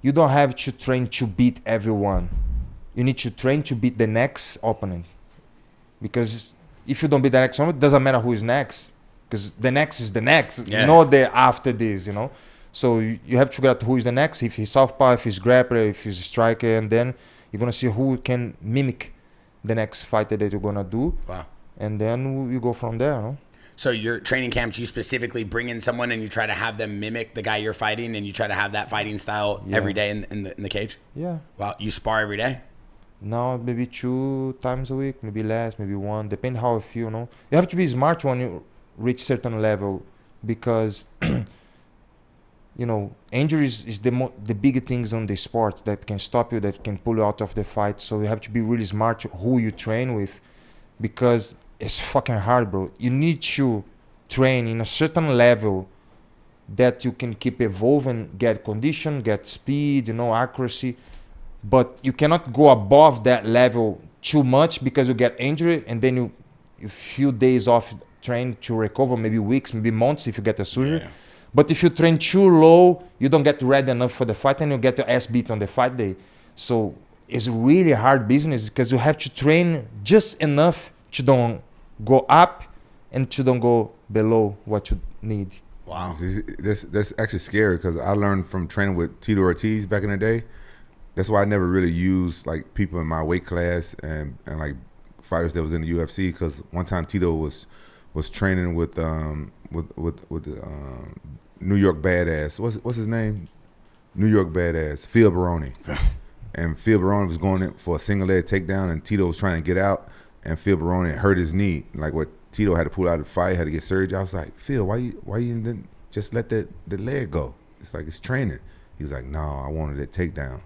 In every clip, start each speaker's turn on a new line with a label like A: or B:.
A: You don't have to train to beat everyone. You need to train to beat the next opponent. Because if you don't beat the next opponent, it doesn't matter who is next. Because the next is the next, not the after this, you know. So you have to figure out who is the next. If he's southpaw, if he's grappler, if he's striker, and then you're gonna see who can mimic the next fighter that you're gonna do.
B: Wow.
A: And then you go from there, you know.
B: So your training camps, you specifically bring in someone and you try to have them mimic the guy you're fighting, and you try to have that fighting style every day in the cage?
A: Yeah.
B: Wow. You spar every day?
A: Now maybe 2 times a week, maybe less, maybe 1, depend how I feel, you know. You have to be smart when you reach certain level, because you know, injuries is the big things on the sport that can stop you, that can pull you out of the fight. So you have to be really smart who you train with, because it's fucking hard, bro. You need to train in a certain level that you can keep evolving, get condition, get speed, you know, accuracy. But you cannot go above that level too much, because you get injured and then you few days off train to recover, maybe weeks, maybe months if you get a surgery.
B: Yeah.
A: But if you train too low, you don't get ready enough for the fight and you get your ass beat on the fight day. So it's really hard business, because you have to train just enough to don't go up and to don't go below what you need.
B: Wow.
C: That's actually scary, because I learned from training with Tito Ortiz back in the day. That's why I never really used like people in my weight class and like fighters that was in the UFC, because one time Tito was training with New York Badass. What's his name? New York Badass, Phil Baroni. And Phil Baroni was going in for a single leg takedown, and Tito was trying to get out, and Phil Baroni hurt his knee. Like what Tito had to pull out of the fight, had to get surgery. I was like, Phil, why you didn't just let the leg go? It's like it's training. He's like, no, I wanted that takedown.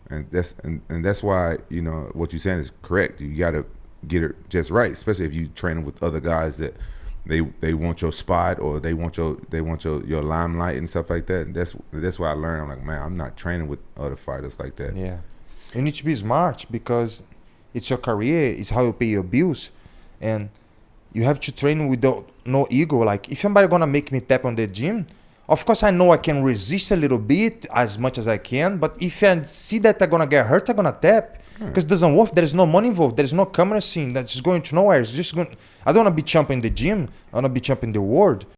C: And that's why, you know, what you're saying is correct. You got to get it just right, especially if you training with other guys that they want your spot, or they want your limelight and stuff like that. And that's why I learned. I'm like, man, I'm not training with other fighters like that.
A: Yeah, you need to be smart, because it's your career, it's how you pay your bills, and you have to train without no ego. Like if somebody gonna make me tap on the gym, of course I know I can resist a little bit as much as I can, but if I see that I'm gonna get hurt, I'm gonna tap. Because it doesn't work. There is no money involved. There is no camera scene that's going to nowhere. It's just going. I don't want to be champion in the gym. I want to be champion in the world.